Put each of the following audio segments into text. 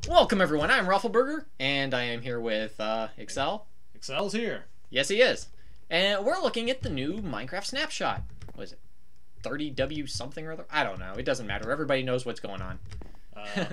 Welcome everyone, I'm Ruffleburger, and I am here with Excel. Excel's here. Yes, he is. And we're looking at the new Minecraft Snapshot. What is it? 30W something or other? I don't know. It doesn't matter. Everybody knows what's going on.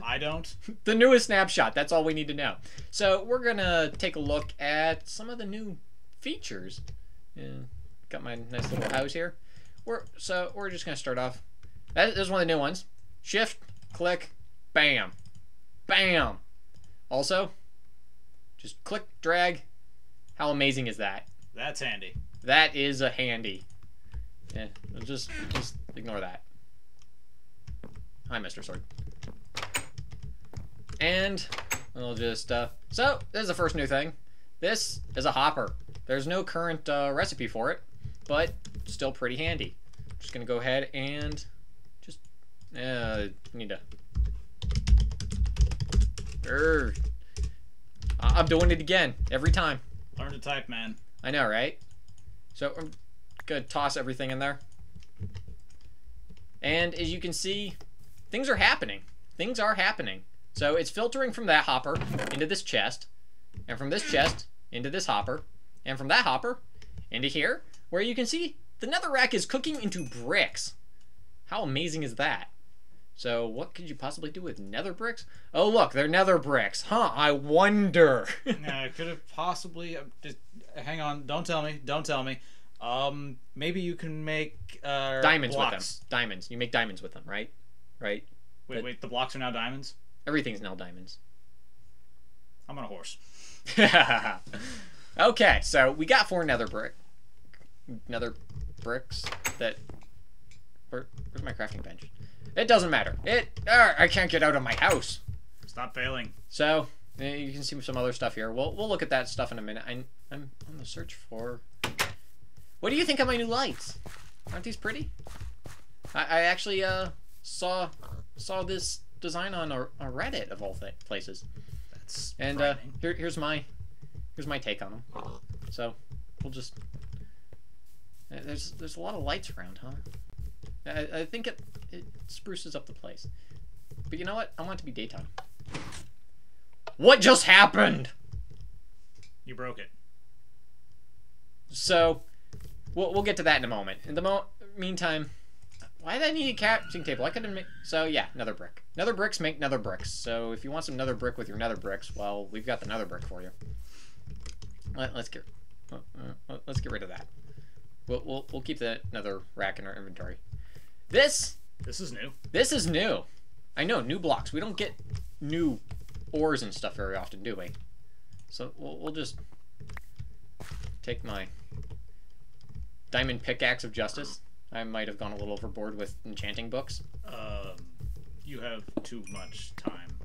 I don't. The newest Snapshot. That's all we need to know. So we're going to take a look at some of the new features. Got my nice little house here. We're just going to start off. That is one of the new ones. Shift, click, bam. Bam! Also, just click, drag. How amazing is that? That's handy. That is a handy. Yeah, just ignore that. Hi, Mr. Sword. And we'll just, so, this is the first new thing. This is a hopper. There's no current recipe for it, but still pretty handy. Just gonna go ahead and just, need to... I'm doing it again every time. Learn to type, man. I know, right? So I'm gonna toss everything in there. And as you can see, things are happening. Things are happening. So it's filtering from that hopper into this chest, and from this chest into this hopper, and from that hopper into here, where you can see the netherrack is cooking into bricks. How amazing is that? So what could you possibly do with nether bricks? Oh look, they're nether bricks. Huh, I wonder. Yeah, could have possibly... just, hang on, don't tell me. Don't tell me. Maybe you can make diamonds blocks. with them. Diamonds. You make diamonds with them, right? Right? Wait, the blocks are now diamonds? Everything's now diamonds. I'm on a horse. Okay, so we got 4 nether bricks that... Where's my crafting bench? It doesn't matter. I can't get out of my house. Stop failing. So you can see some other stuff here. We'll look at that stuff in a minute. I'm on the search for. What do you think of my new lights? Aren't these pretty? I actually saw this design on a Reddit of all places. That's and here's my take on them. So we'll just there's a lot of lights around, huh? I think it spruces up the place. But you know what? I want it to be daytime. What just happened? You broke it. So, we'll get to that in a moment. In the meantime, why did I need a crafting table? I could have made... So, yeah, nether brick. Nether bricks make nether bricks. So, if you want some nether brick with your nether bricks, well, we've got the nether brick for you. Let's get rid of that. We'll keep the nether rack in our inventory. This is new. This is new. I know, new blocks. We don't get new ores and stuff very often, do we? So we'll just take my diamond pickaxe of justice. I might have gone a little overboard with enchanting books. You have too much time.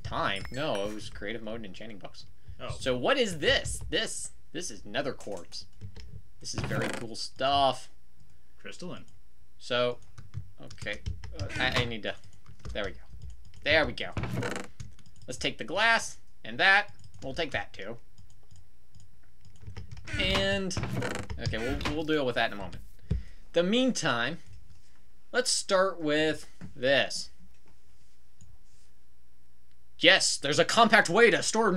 Time? No, it was creative mode and enchanting books. Oh. So what is this? This is nether quartz. This is very cool stuff. Crystalline. So, okay, I need to, there we go. There we go. Let's take the glass, and that, we'll take that too. And, okay, we'll deal with that in a moment. The meantime, let's start with this. Yes, there's a compact way to store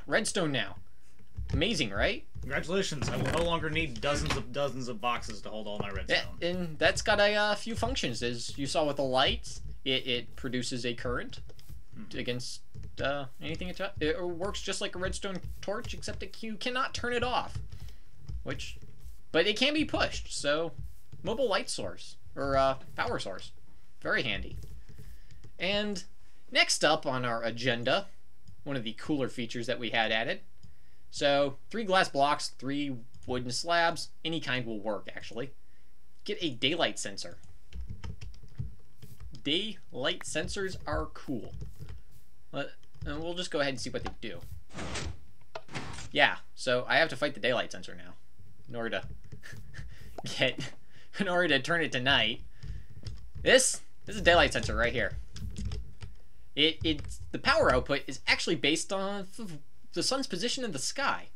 redstone now. Amazing, right? Congratulations, I will no longer need dozens of boxes to hold all my redstone. Yeah, and that's got a few functions. As you saw with the lights, it produces a current against anything. It works just like a redstone torch, except that you cannot turn it off. But it can be pushed, so mobile light source, or power source. Very handy. And next up on our agenda, one of the cooler features that we had added. So, 3 glass blocks, 3 wooden slabs, any kind will work, actually. Get a daylight sensor. Daylight sensors are cool. And we'll just go ahead and see what they do. Yeah, so I have to fight the daylight sensor now. In order to turn it to night. This is a daylight sensor right here. The power output is actually based on the sun's position in the sky.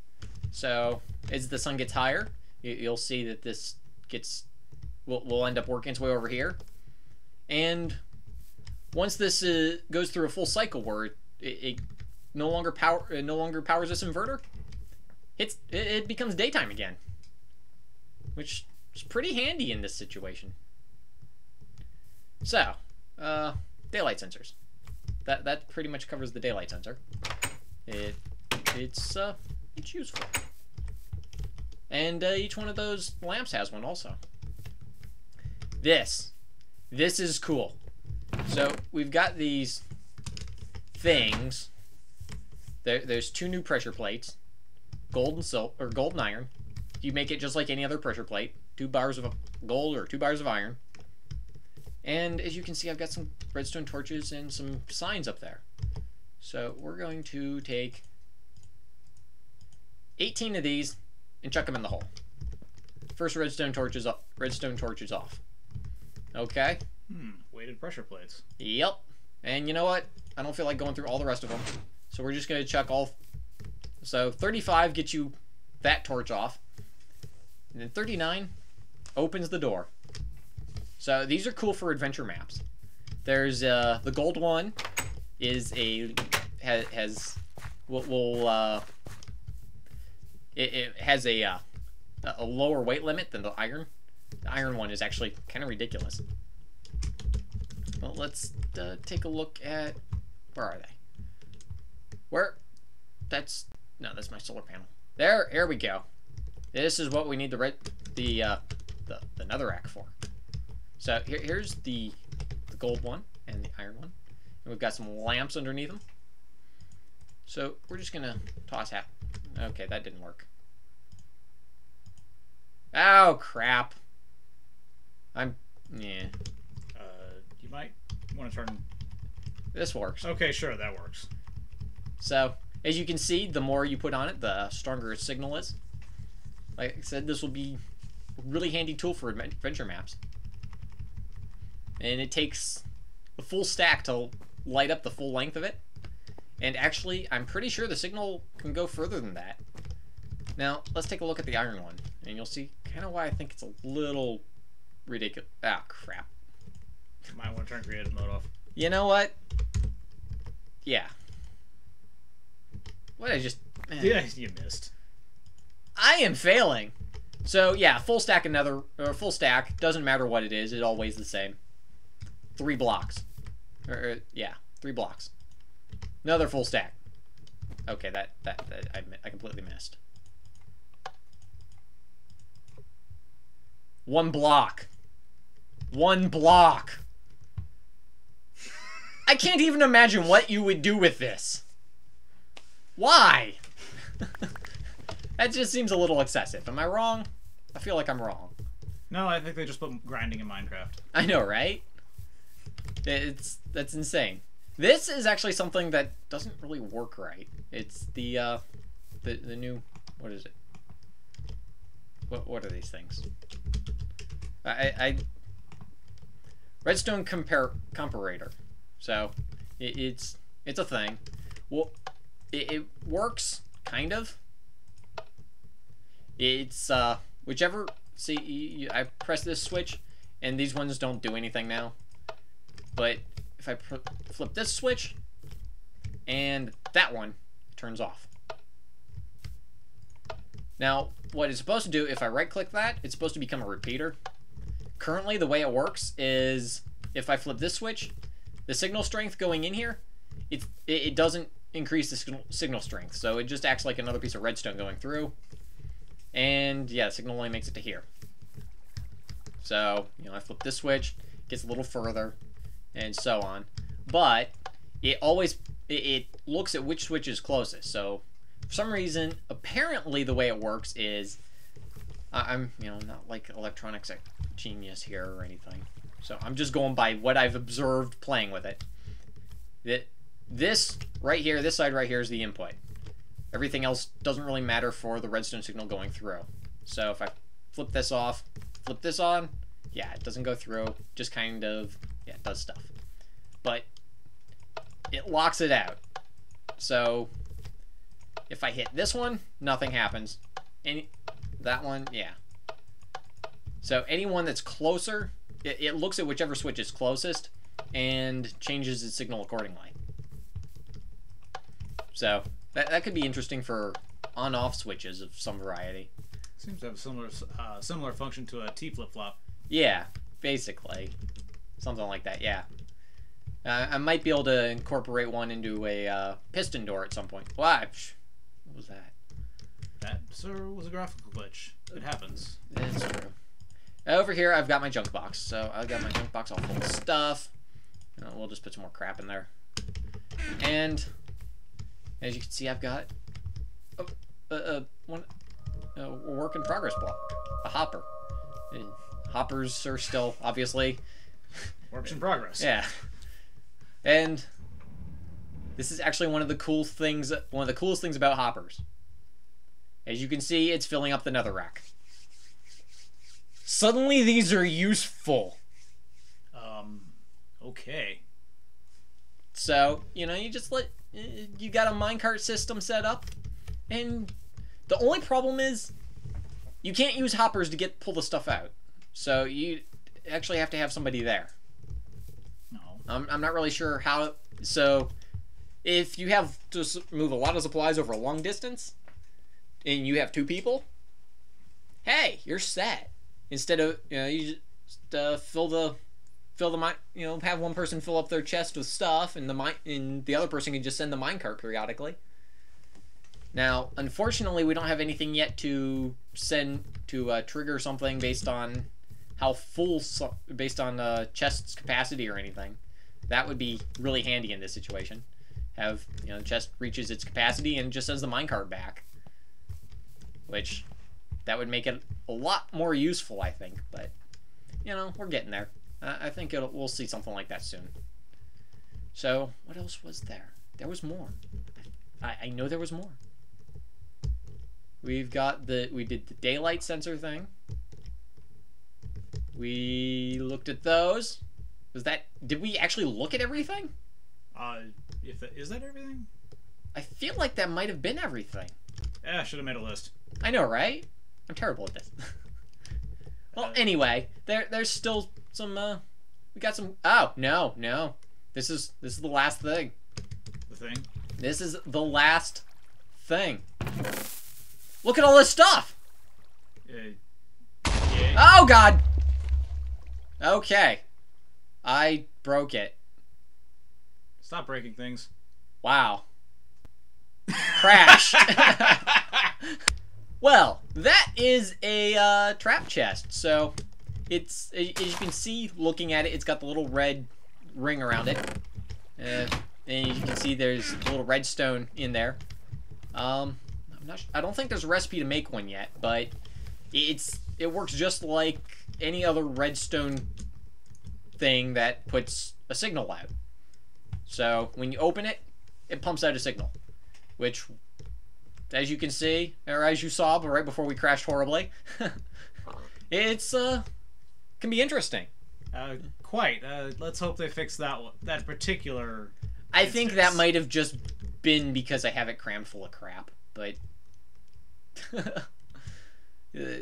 So as the sun gets higher, you'll see that this will end up working its way over here. And once this goes through a full cycle where it no longer powers this inverter, it becomes daytime again, which is pretty handy in this situation. So, daylight sensors. That pretty much covers the daylight sensor. It's useful. And each one of those lamps has one also. This is cool. So we've got these things. There's 2 new pressure plates, gold and silver, or gold and iron. You make it just like any other pressure plate. 2 bars of gold or 2 bars of iron. And as you can see, I've got some redstone torches and some signs up there. So we're going to take 18 of these and chuck them in the hole. First redstone torch is up. Redstone torch is off. Okay. Weighted pressure plates. Yep. And you know what? I don't feel like going through all the rest of them. So we're just going to chuck all... So 35 gets you that torch off. And then 39 opens the door. So these are cool for adventure maps. There's the gold one is it has a lower weight limit than the iron. The iron one is actually kind of ridiculous. Well, let's take a look at, where are they? That's my solar panel. Here we go. This is what we need the netherrack for. So here's the gold one and the iron one. And we've got some lamps underneath them. So we're just gonna toss half. Okay, that didn't work. Oh crap. Yeah. You might want to turn... This works. Okay, sure, that works. So, as you can see, the more you put on it, the stronger its signal is. Like I said, this will be a really handy tool for adventure maps. And it takes a full stack to light up the full length of it. And actually, I'm pretty sure the signal can go further than that. Now, let's take a look at the iron one. And you'll see kind of why I think it's a little ridiculous. Ah, crap. You might want to turn creative mode off. You know what? Yeah. What I just... Yeah, you missed. I am failing. So, yeah, full stack full stack, doesn't matter what it is, it all weighs the same. 3 blocks. Yeah, 3 blocks. Another full stack. Okay, that I completely missed. 1 block. 1 block. I can't even imagine what you would do with this. Why? That just seems a little excessive. Am I wrong? I feel like I'm wrong. No, I think they just put grinding in Minecraft. I know, right? That's insane. This is actually something that doesn't really work right. It's the new, what is it? What are these things? Redstone comparator. So it's a thing. Well, it works kind of. It's whichever. See, I press this switch, and these ones don't do anything now. But if I flip this switch, and that one turns off. Now, what it's supposed to do, if I right-click that, it's supposed to become a repeater. Currently, the way it works is if I flip this switch, the signal strength going in here, it doesn't increase the signal strength, so it just acts like another piece of redstone going through. And yeah, the signal only makes it to here. So, you know, I flip this switch, it gets a little further, and so on. But it always it looks at which switch is closest. So for some reason, apparently the way it works is I'm, you know, not like electronics genius here or anything. So I'm just going by what I've observed playing with it. This right here, this side right here is the input. Everything else doesn't really matter for the redstone signal going through. So if I flip this off, flip this on, yeah, it doesn't go through. Just kind of, yeah, it does stuff. But it locks it out. So if I hit this one, nothing happens. That one, yeah. So anyone that's closer, it looks at whichever switch is closest, and changes its signal accordingly. So that could be interesting for on-off switches of some variety. Seems to have a similar function to a T flip-flop. Yeah, basically. Something like that, yeah. I might be able to incorporate one into a piston door at some point. Why? What was that? That, sir, was a graphical glitch. It happens. That's true. Over here, I've got my junk box. So I've got my junk box all full of stuff. We'll just put some more crap in there. And as you can see, I've got a work in progress block. A hopper. And hoppers are still, obviously... Works in progress. Yeah. And this is actually one of the coolest things about hoppers. As you can see, it's filling up the netherrack. Suddenly these are useful. Okay. So, you just you got a minecart system set up, and the only problem is you can't use hoppers to pull the stuff out. So you actually have to have somebody there. No. I'm not really sure how. So if you have to move a lot of supplies over a long distance, and you have 2 people, hey, you're set. Instead of you just fill the have one person fill up their chest with stuff, and the other person can just send the minecart periodically. Now, unfortunately, we don't have anything yet to send to trigger something based on how full, based on chest's capacity or anything. That would be really handy in this situation. Have the chest reaches its capacity and just sends the minecart back, which that would make it a lot more useful, I think. But we're getting there. I think we'll see something like that soon. So what else was there? There was more. I know there was more. We did the daylight sensor thing. We looked at those. Did we actually look at everything? Is that everything? I feel like that might have been everything. Yeah, I should have made a list. I know, right? I'm terrible at this. Well, anyway, there's still some, we got some, oh, no. This is the last thing. The thing? This is the last thing. Look at all this stuff! Yeah. Oh, God! Okay. I broke it. Stop breaking things. Wow. Crash. Well, that is a trap chest. So, as you can see, looking at it, it's got the little red ring around it. And you can see there's a little redstone in there. I don't think there's a recipe to make one yet, but it works just like any other redstone thing that puts a signal out. So when you open it, it pumps out a signal, which, as you can see, or as you saw, but right before we crashed horribly, it's can be interesting. Quite. Let's hope they fix that particular. I think that might have just been because I have it crammed full of crap, but.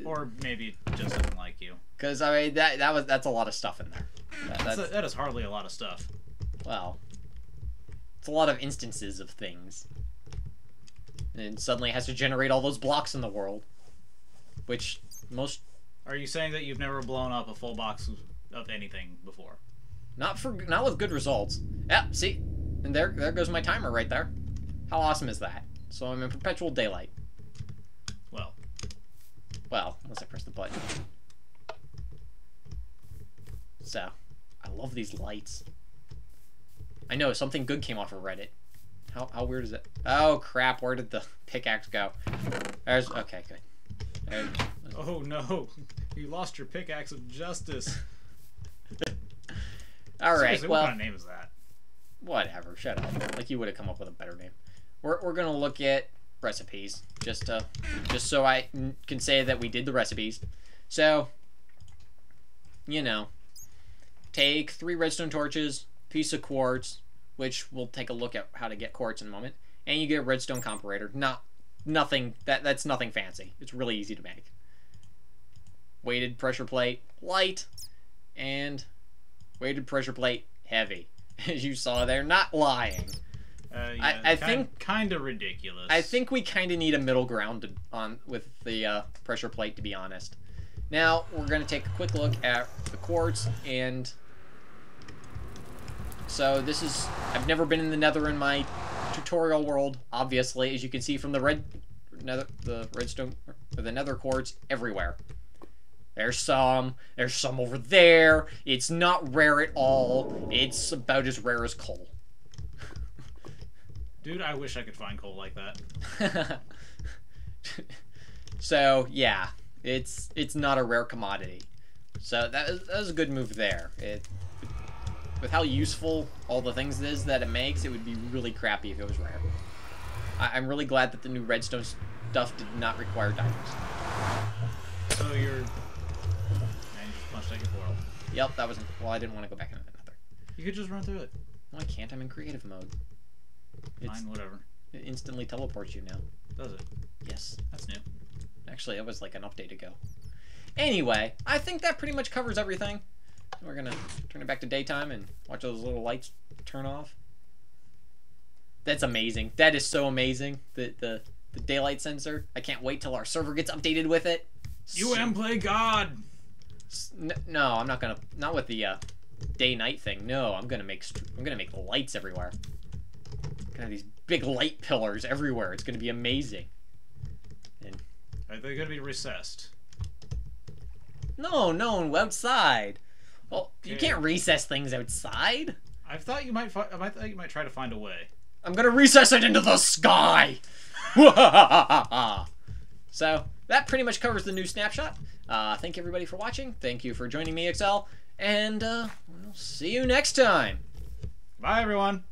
Or maybe it just doesn't like you. Because I mean that's a lot of stuff in there. That is hardly a lot of stuff. Well, it's a lot of instances of things, and suddenly it has to generate all those blocks in the world, which most. Are you saying that you've never blown up a full box of anything before? Not with good results. Yeah, see, and there goes my timer right there. How awesome is that? So I'm in perpetual daylight. Well, unless I press the button. So, I love these lights. I know, something good came off of Reddit. How weird is it? Oh, crap, where did the pickaxe go? Okay, good. Oh, no. You lost your pickaxe of justice. Alright, well... what kind of name is that? Whatever, shut up. Like, you would have come up with a better name. We're gonna look at recipes, just so I can say that we did the recipes. So, take 3 redstone torches, piece of quartz, which we'll take a look at how to get quartz in a moment, and you get a redstone comparator. That's nothing fancy. It's really easy to make. Weighted pressure plate, light, and weighted pressure plate, heavy. As you saw, they're not lying. Yeah, I think kind of ridiculous. I think we kind of need a middle ground with the pressure plate, to be honest. Now we're gonna take a quick look at the quartz, and so this is, I've never been in the Nether in my tutorial world, obviously, as you can see from the redstone, or the Nether quartz everywhere. There's some over there. It's not rare at all. It's about as rare as coal. Dude, I wish I could find coal like that. So, yeah, it's not a rare commodity. So that was a good move there. With how useful all the things is that it makes, it would be really crappy if it was rare. I'm really glad that the new redstone stuff did not require diamonds. So you're... Man, you just punched out your portal. Yep, that wasn't... Well, I didn't want to go back into another. You could just run through it. No, I can't. I'm in creative mode. Fine, whatever. It instantly teleports you now. Does it? Yes. That's new. Actually, it was like an update ago. Anyway, I think that pretty much covers everything. We're gonna turn it back to daytime and watch those little lights turn off. That's amazing. That is so amazing. The daylight sensor. I can't wait till our server gets updated with it. Play God. No, I'm not gonna. Not with the day-night thing. No, I'm gonna make lights everywhere. Gonna have these big light pillars everywhere. It's gonna be amazing. And Are they gonna be recessed? no, outside. Well, Okay. you can't recess things outside. I thought you might. I thought you might try to find a way. I'm gonna recess it into the sky. So that pretty much covers the new snapshot. Thank you everybody for watching. Thank you for joining me, XL, and we'll see you next time. Bye, everyone.